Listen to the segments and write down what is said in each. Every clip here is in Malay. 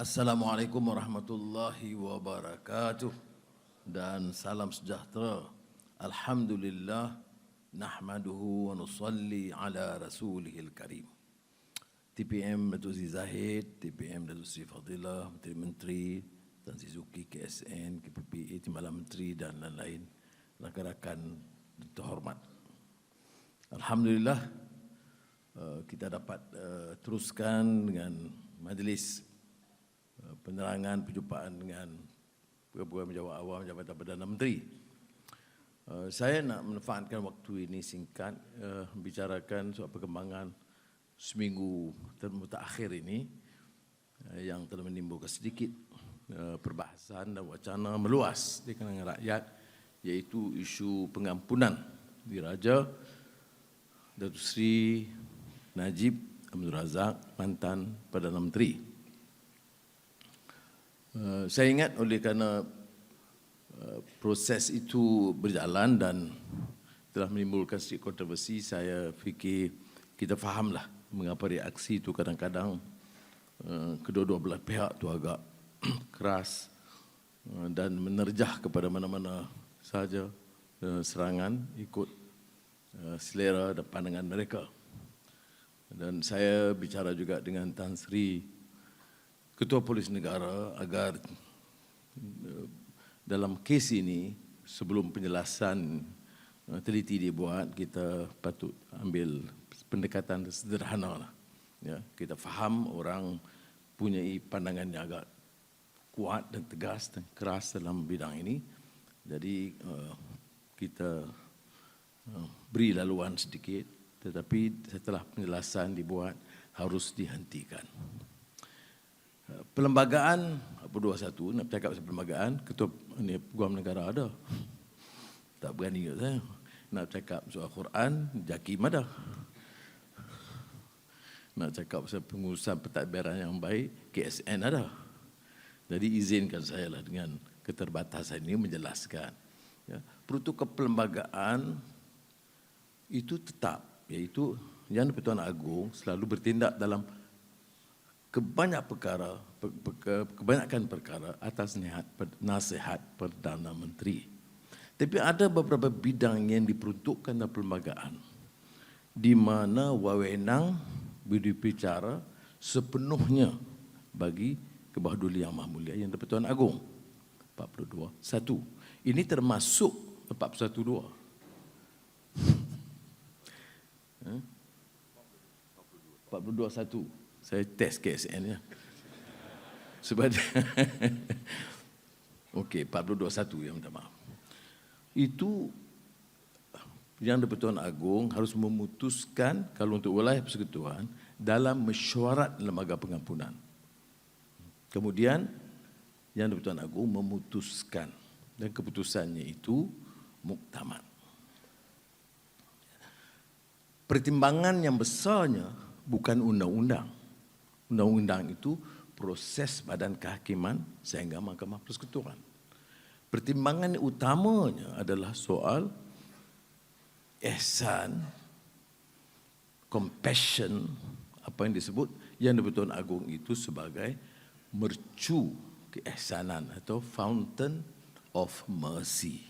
Assalamualaikum warahmatullahi wabarakatuh dan salam sejahtera. Alhamdulillah nahmaduhu wa nusalli ala rasulihil karim. TPM Datuk Seri Zahid, TPM Datuk Seri Fadilah, Menteri-Menteri, Tan Sri Zuki, KSN, KPPA, Timbalan Menteri dan lain-lain, rakan-rakan terhormat. Alhamdulillah kita dapat teruskan dengan majlis penerangan perjumpaan dengan Pegawai Penjawat Awam Jabatan Perdana Menteri. Saya nak memanfaatkan waktu ini singkat membicarakan soal perkembangan seminggu terakhir ini yang telah menimbulkan sedikit perbahasan dan wacana meluas di kalangan rakyat, iaitu isu pengampunan Diraja Datuk Seri Najib Abdul Razak, mantan Perdana Menteri. Saya ingat oleh kerana proses itu berjalan dan telah menimbulkan sedikit kontroversi, saya fikir kita fahamlah mengapa reaksi itu kadang-kadang kedua-dua belah pihak itu agak keras dan menerjah kepada mana-mana sahaja serangan ikut selera dan pandangan mereka. Dan saya bicara juga dengan Tan Sri Ketua Polis Negara agar dalam kes ini sebelum penjelasan teliti dibuat, kita patut ambil pendekatan sederhana lah. Ya, kita faham orang punya pandangan yang agak kuat dan tegas dan keras dalam bidang ini. Jadi kita beri laluan sedikit, tetapi setelah penjelasan dibuat harus dihentikan. Perlembagaan apa 21, nak cakap pasal perlembagaan, Ketua ni Guam Negara ada. Tak berani kat saya. Nak cakap soal Quran, JAKIM ada. Nak cakap pasal pengurusan pentadbiran yang baik, KSN ada. Jadi izinkan saya lah dengan keterbatasan ini menjelaskan. Ya, protokol perlembagaan itu tetap, iaitu Yang di-Pertuan Agong selalu bertindak dalam kebanyakan perkara atas nasihat Perdana Menteri. Tapi ada beberapa bidang yang diperuntukkan dalam perlembagaan di mana wewenang berbicara sepenuhnya bagi ke bawah Duli Yang Maha Mulia Yang di-Pertuan Agong. 42.1. Ini termasuk 41.2. 42.1. Saya test KSN ya. Sebab okey, 42.1 ya, minta maaf. Itu Yang di-Pertuan Agong harus memutuskan kalau untuk wilayah persekutuan dalam mesyuarat lembaga pengampunan. Kemudian Yang di-Pertuan Agong memutuskan dan keputusannya itu muktamad. Pertimbangan yang besarnya bukan undang-undang. Undang-undang itu proses Badan Kehakiman sehingga Mahkamah Persekutuan. Pertimbangan utamanya adalah soal ihsan, compassion, apa yang disebut Yang di-Pertuan Agong itu sebagai mercu keihsanan atau fountain of mercy.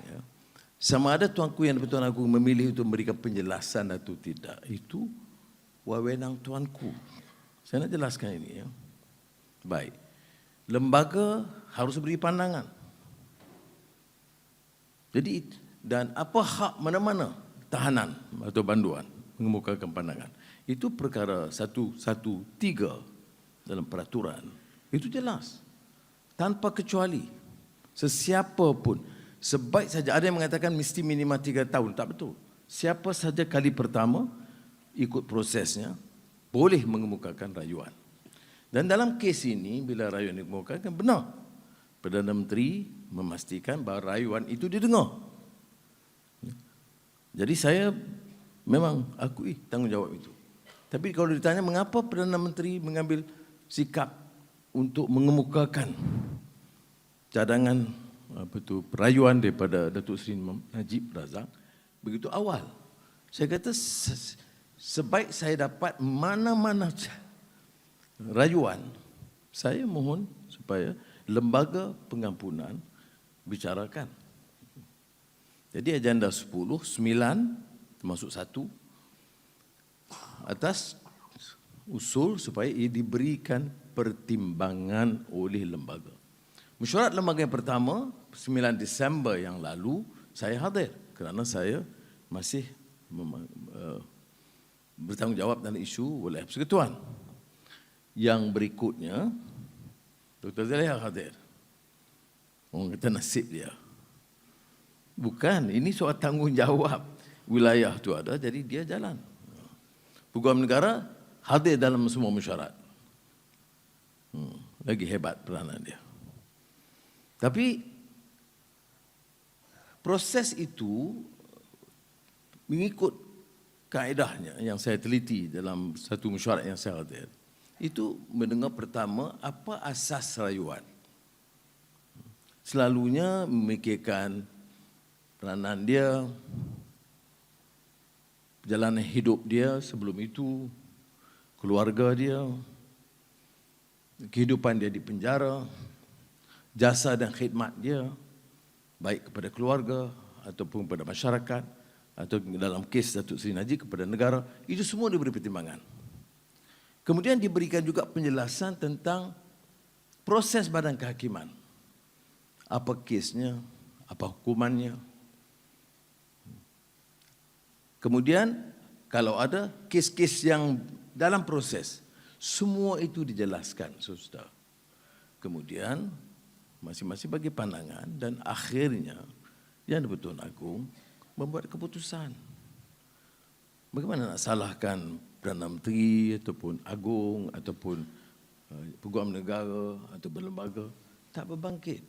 Ya. Sama ada tuanku Yang di-Pertuan Agong memilih untuk memberikan penjelasan atau tidak, itu wewenang tuanku. Saya nak jelaskan ini ya. Baik. Lembaga harus beri pandangan. Jadi dan apa hak mana-mana tahanan atau banduan mengemukakan pandangan. Itu perkara 113 dalam peraturan. Itu jelas. Tanpa kecuali. Sesiapa pun, sebaik saja, ada yang mengatakan mesti minimal 3 tahun. Tak betul. Siapa saja kali pertama ikut prosesnya boleh mengemukakan rayuan. Dan dalam kes ini, bila rayuan dikemukakan, benar. Perdana Menteri memastikan bahawa rayuan itu didengar. Jadi saya memang akui tanggungjawab itu. Tapi kalau ditanya mengapa Perdana Menteri mengambil sikap untuk mengemukakan cadangan rayuan daripada Datuk Seri Najib Razak begitu awal. Saya kata sebaik saya dapat mana-mana rayuan, Saya mohon supaya lembaga pengampunan bicarakan. Jadi agenda 10, 9 termasuk 1 atas usul supaya ia diberikan pertimbangan oleh lembaga. Mesyuarat lembaga yang pertama 9 Disember yang lalu saya hadir kerana saya masih bertanggungjawab dalam isu wilayah persekutuan. Yang berikutnya Dr. Zaliha hadir. Orang kata nasib dia. Bukan, ini soal tanggungjawab. Wilayah tu ada, jadi dia jalan. Peguam negara hadir dalam semua mesyuarat. Lagi hebat peranan dia. Tapi proses itu mengikut kaedahnya yang saya teliti dalam satu mesyuarat yang saya hadir. Itu mendengar pertama apa asas rayuan. Selalunya memikirkan peranan dia, perjalanan hidup dia sebelum itu, keluarga dia, kehidupan dia di penjara, jasa dan khidmat dia, baik kepada keluarga ataupun kepada masyarakat, atau dalam kes Datuk Seri Najib kepada negara, itu semua diberi pertimbangan. Kemudian diberikan juga penjelasan tentang proses badan kehakiman. Apa kesnya, apa hukumannya. Kemudian kalau ada kes-kes yang dalam proses, semua itu dijelaskan, saudara. Kemudian masing-masing bagi pandangan dan akhirnya Yang di-Pertuan Agong membuat keputusan. Bagaimana nak salahkan Perdana Menteri ataupun Agung ataupun Peguam Negara atau berlembaga, tak berbangkit.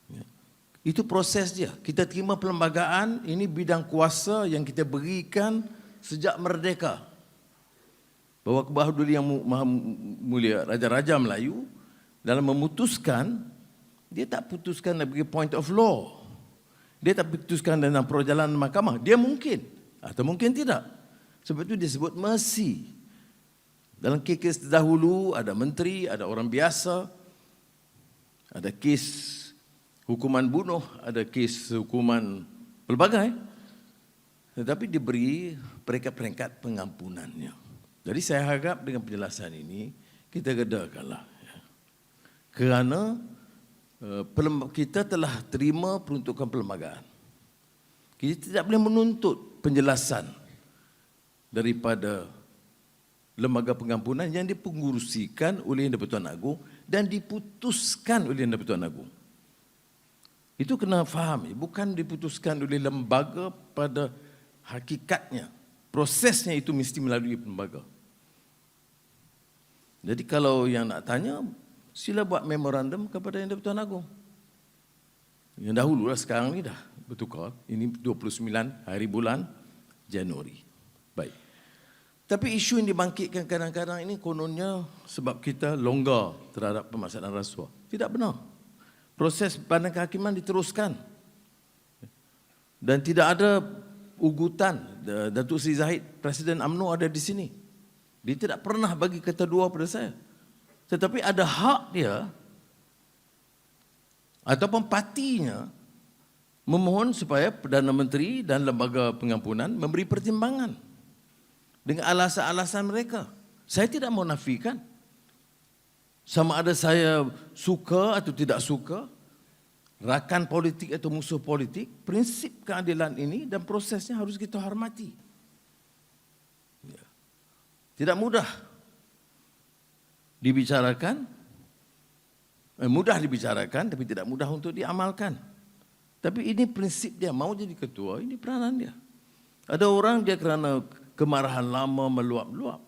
Ya. Itu proses dia. Kita terima perlembagaan, ini bidang kuasa yang kita berikan sejak merdeka. Bahawa Kebahaduran Yang Maha Mulia Raja-Raja Melayu dalam memutuskan, dia tak putuskan dari point of law. Dia tak putuskan dalam perjalanan mahkamah. Dia mungkin atau mungkin tidak. Sebab itu disebut mercy. Dalam kes terdahulu ada menteri, ada orang biasa, ada kes hukuman bunuh, ada kes hukuman pelbagai. Tetapi diberi peringkat-peringkat pengampunannya. Jadi saya harap dengan penjelasan ini kita redakanlah. Kerana kita telah terima peruntukan perlembagaan. Kita tidak boleh menuntut penjelasan daripada lembaga pengampunan yang dipengurusikan oleh Yang di-Pertuan Agong dan diputuskan oleh Yang di-Pertuan Agong. Itu kena faham, bukan diputuskan oleh lembaga pada hakikatnya. Prosesnya itu mesti melalui lembaga. Jadi kalau yang nak tanya, sila buat memorandum kepada Yang di-Pertuan Agong. Yang dahulu lah, sekarang ni dah bertukar. Ini 29 hari bulan Januari. Baik. Tapi isu yang dibangkitkan kadang-kadang ini kononnya sebab kita longgar terhadap permasalahan rasuah. Tidak benar. Proses badan kehakiman diteruskan. Dan tidak ada ugutan. Datuk Seri Zahid, Presiden UMNO ada di sini. Dia tidak pernah bagi kata dua pada saya. Tetapi ada hak dia ataupun partinya memohon supaya Perdana Menteri dan lembaga pengampunan memberi pertimbangan dengan alasan-alasan mereka. Saya tidak mau nafikan. Sama ada saya suka atau tidak suka, rakan politik atau musuh politik, prinsip keadilan ini dan prosesnya harus kita hormati. Tidak mudah dibicarakan, mudah dibicarakan tapi tidak mudah untuk diamalkan. Tapi ini prinsip dia, mau jadi ketua, ini peranan dia. Ada orang dia kerana kemarahan lama meluap-luap.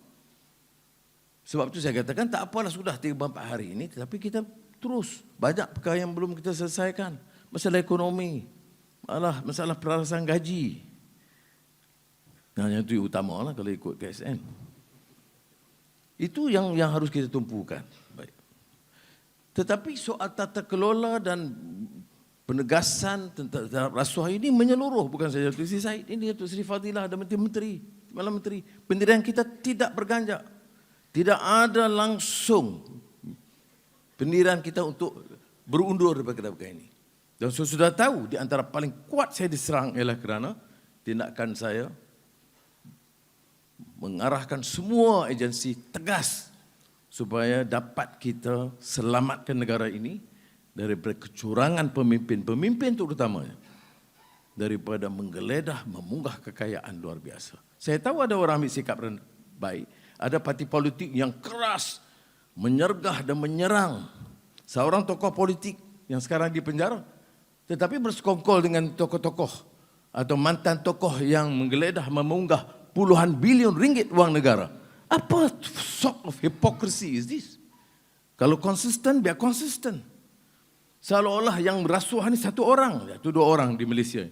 Sebab itu saya katakan tak apalah sudah 3-4 hari ini, tetapi kita terus. Banyak perkara yang belum kita selesaikan. Masalah ekonomi, masalah perarasan gaji. Yang itu utama lah kalau ikut KSN. Itu yang harus kita tumpukan. Baik. Tetapi soal tata kelola dan penegasan tentang rasuah ini menyeluruh. Bukan saja Datuk Seri Zahid, ini Datuk Seri Fadilah, ada menteri-menteri. Malam menteri, pendirian kita tidak berganjak. Tidak ada langsung pendirian kita untuk berundur daripada perkara ini. Dan saya sudah tahu di antara paling kuat saya diserang ialah kerana tindakan saya mengarahkan semua agensi tegas supaya dapat kita selamatkan negara ini daripada kecurangan pemimpin terutamanya, daripada menggeledah, memunggah kekayaan luar biasa. Saya tahu ada orang ambil sikap baik, ada parti politik yang keras, menyergah dan menyerang seorang tokoh politik yang sekarang di penjara, tetapi bersekongkol dengan tokoh-tokoh atau mantan tokoh yang menggeledah, memunggah puluhan bilion ringgit wang negara. Apa sort of hypocrisy is this? Kalau konsisten, biar konsisten. Seolah-olah yang rasuah ini satu orang, itu dua orang di Malaysia.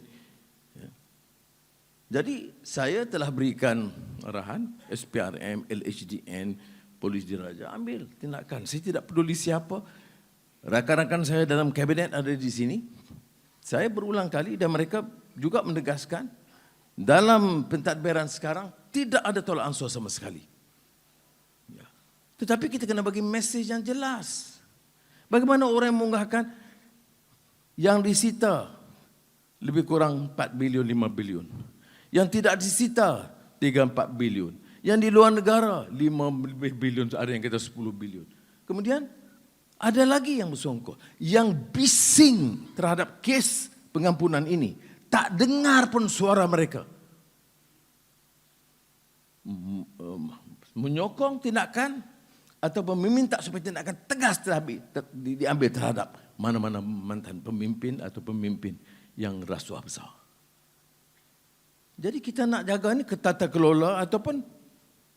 Jadi saya telah berikan arahan SPRM, LHDN, Polis Diraja, ambil tindakan. Saya tidak peduli siapa. Rakan-rakan saya dalam kabinet ada di sini. Saya berulang kali dan mereka juga menegaskan dalam pentadbiran sekarang tidak ada tolak ansur sama sekali. Tetapi kita kena bagi mesej yang jelas. Bagaimana orang yang mengunggahkan yang disita lebih kurang 4 bilion, 5 bilion. Yang tidak disita 3-4 bilion. Yang di luar negara 5 bilion, ada yang kata 10 bilion. Kemudian ada lagi yang bersongkol. Yang bising terhadap kes pengampunan ini. Tak dengar pun suara mereka. Menyokong tindakan atau meminta supaya tindakan tegas diambil terhadap mana-mana mantan pemimpin atau pemimpin yang rasuah besar. Jadi kita nak jaga ni ketata kelola ataupun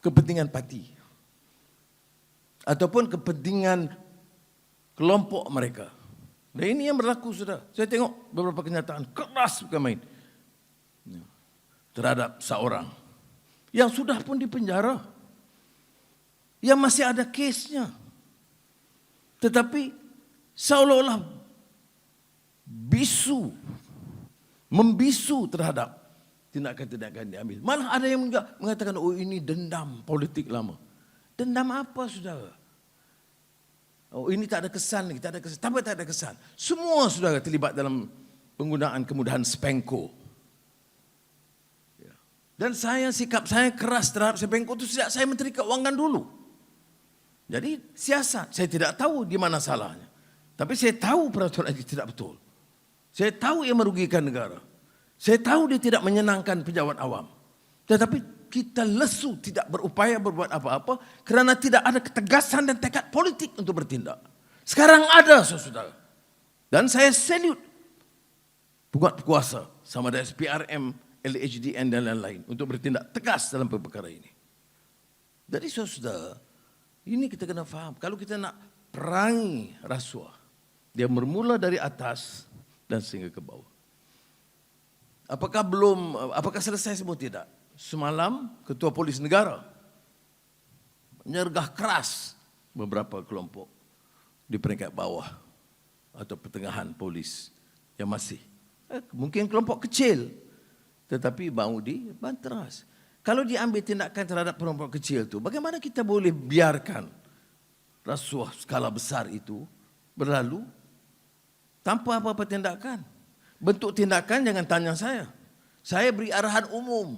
kepentingan parti. Ataupun kepentingan kelompok mereka. Dan ini yang berlaku sudah. Saya tengok beberapa kenyataan keras bukan main. Terhadap seorang yang sudah pun dipenjara. Yang masih ada kesnya. Tetapi seolah-olah membisu terhadap tindakan-tindakan diambil. Malah ada yang mengatakan, oh ini dendam politik lama. Dendam apa saudara? Oh ini tak ada kesan lagi, tak ada kesan. Tambah tak ada kesan. Semua saudara terlibat dalam penggunaan kemudahan Spenco. Dan sikap saya keras terhadap Spenco itu sejak saya Menteri Keuangan dulu. Jadi siasat, saya tidak tahu di mana salahnya. Tapi saya tahu peraturan itu tidak betul. Saya tahu ia merugikan negara. Saya tahu dia tidak menyenangkan pejabat awam. Tetapi kita lesu tidak berupaya berbuat apa-apa kerana tidak ada ketegasan dan tekad politik untuk bertindak. Sekarang ada, saudara. Dan saya salute penguat kuasa sama ada SPRM, LHDN dan lain-lain untuk bertindak tegas dalam perkara ini. Jadi saudara, ini kita kena faham. Kalau kita nak perangi rasuah, dia bermula dari atas dan sehingga ke bawah. Apakah selesai semua? Tidak. Semalam Ketua Polis Negara menyergah keras beberapa kelompok di peringkat bawah atau pertengahan polis yang masih mungkin kelompok kecil tetapi mau dibanteras. Kalau diambil tindakan terhadap kelompok kecil itu, bagaimana kita boleh biarkan rasuah skala besar itu berlalu tanpa apa-apa tindakan? Bentuk tindakan jangan tanya saya. Saya beri arahan umum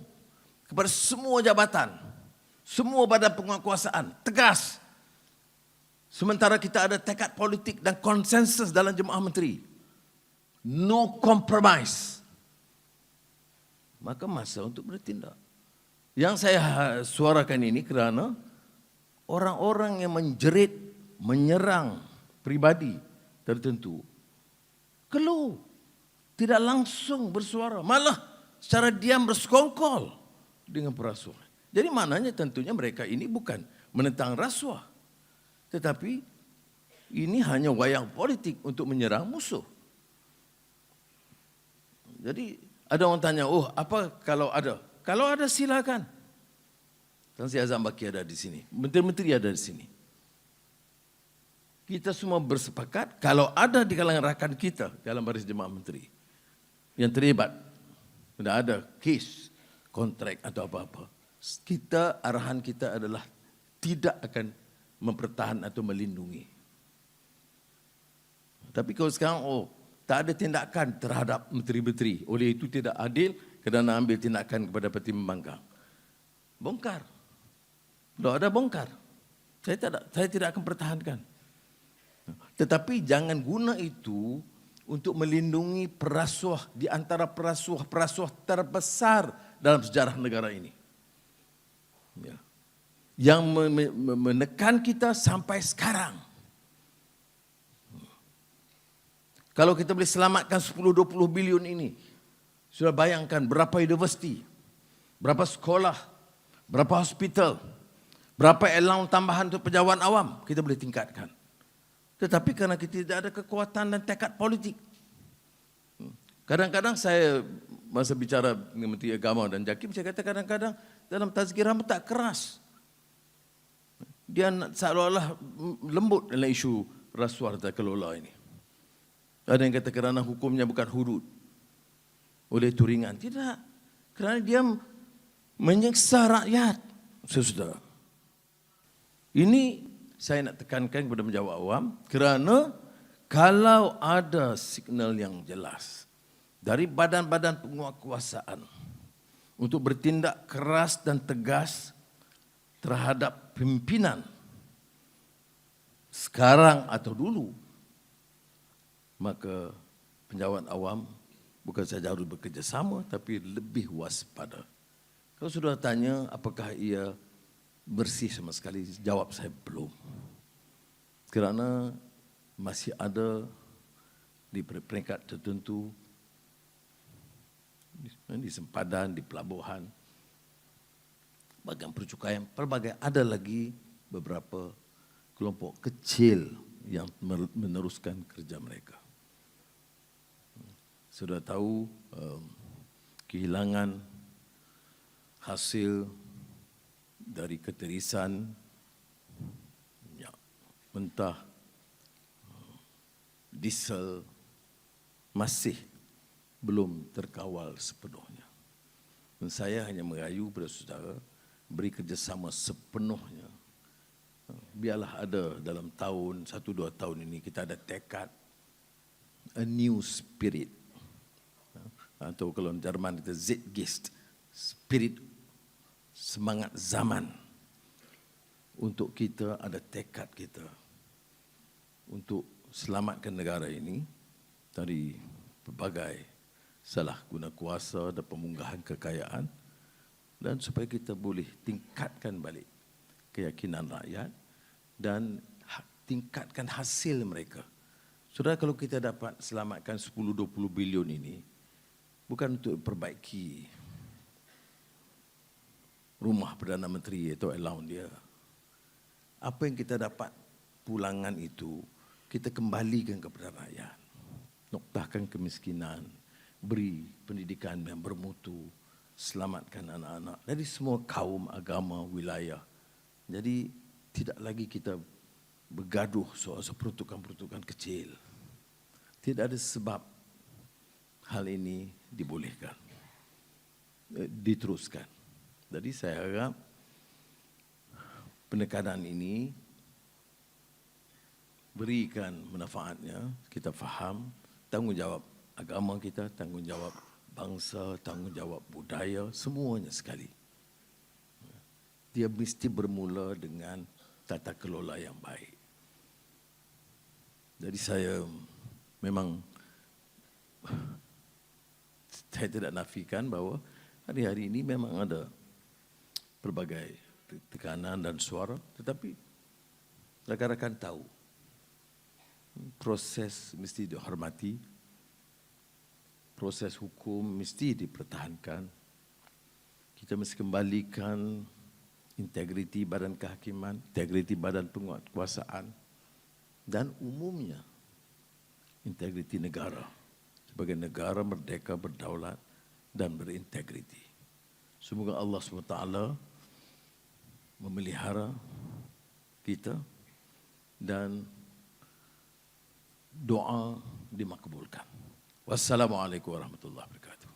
kepada semua jabatan, semua badan penguatkuasaan, tegas. Sementara kita ada tekad politik dan konsensus dalam Jemaah Menteri. No compromise. Maka masa untuk bertindak. Yang saya suarakan ini kerana orang-orang yang menjerit, menyerang pribadi tertentu, keluh, tidak langsung bersuara, malah secara diam bersekongkol dengan perasuah. Jadi maknanya tentunya mereka ini bukan menentang rasuah, tetapi ini hanya wayang politik untuk menyerang musuh. Jadi ada orang tanya, oh apa kalau ada? Kalau ada silakan. Tan Sri Azam Baki ada di sini, menteri-menteri ada di sini. Kita semua bersepakat kalau ada di kalangan rakan kita dalam baris jemaah menteri yang terlibat, tidak ada kes, kontrak atau apa-apa, arahan kita adalah tidak akan mempertahan atau melindungi. Tapi kalau sekarang, tak ada tindakan terhadap menteri-menteri. Oleh itu tidak adil kerana ambil tindakan kepada parti pembangkang. Bongkar. Kalau ada bongkar. Saya tidak akan pertahankan. Tetapi jangan guna itu untuk melindungi perasuah di antara perasuah terbesar dalam sejarah negara ini. Ya. Yang menekan kita sampai sekarang. Kalau kita boleh selamatkan 10-20 bilion ini, sudah bayangkan berapa universiti, berapa sekolah, berapa hospital, berapa allowance tambahan untuk pejabat awam kita boleh tingkatkan. Tetapi karena kita tidak ada kekuatan dan tekad politik. Kadang-kadang saya masa bicara dengan Menteri Agama dan JAKIM, saya kata kadang-kadang dalam tazkirah tak keras. Dia seolah-olah lembut dalam isu rasuah dan kelola ini. Ada yang kata kerana hukumnya bukan hudud. Oleh itu ringan. Tidak. Kerana dia menyiksa rakyat. Saudara. Ini saya nak tekankan kepada penjawat awam. Kerana kalau ada signal yang jelas dari badan-badan penguatkuasaan untuk bertindak keras dan tegas terhadap pimpinan sekarang atau dulu, maka penjawat awam bukan saja harus bekerjasama tapi lebih waspada. Kalau sudah tanya apakah ia bersih sama sekali, jawab saya belum. Kerana masih ada di peringkat tertentu, di sempadan, di pelabuhan, bagian percukaian, pelbagai ada lagi beberapa kelompok kecil yang meneruskan kerja mereka. Sudah tahu kehilangan hasil dari keterisan minyak mentah, diesel masih belum terkawal sepenuhnya. Dan saya hanya merayu kepada saudara beri kerjasama sepenuhnya. Biarlah ada dalam tahun, 1-2 tahun ini kita ada tekad, a new spirit. Atau kalau Jerman kita Zeitgeist, spirit semangat zaman. Untuk kita ada tekad kita untuk selamatkan negara ini dari pelbagai salah guna kuasa dan pemunggahan kekayaan, dan supaya kita boleh tingkatkan balik keyakinan rakyat dan tingkatkan hasil mereka. Saudara, kalau kita dapat selamatkan 10-20 bilion ini, bukan untuk perbaiki rumah Perdana Menteri atau allowance dia. Apa yang kita dapat pulangan itu, kita kembalikan kepada rakyat. Noktahkan kemiskinan, beri pendidikan yang bermutu, selamatkan anak-anak dari semua kaum, agama, wilayah. Jadi tidak lagi kita bergaduh soal peruntukan-peruntukan kecil. Tidak ada sebab hal ini dibolehkan, diteruskan. Jadi saya harap penekanan ini berikan manfaatnya, kita faham tanggungjawab agama kita, tanggungjawab bangsa, tanggungjawab budaya, semuanya sekali. Dia mesti bermula dengan tata kelola yang baik. Jadi saya memang saya tidak nafikan bahawa hari-hari ini memang ada pelbagai tekanan dan suara, tetapi rakan-rakan tahu proses mesti dihormati, proses hukum mesti dipertahankan. Kita mesti kembalikan integriti badan kehakiman, integriti badan penguatkuasaan, dan umumnya integriti negara sebagai negara merdeka, berdaulat dan berintegriti. Semoga Allah SWT memelihara kita dan doa dimakbulkan. Wassalamualaikum warahmatullahi wabarakatuh.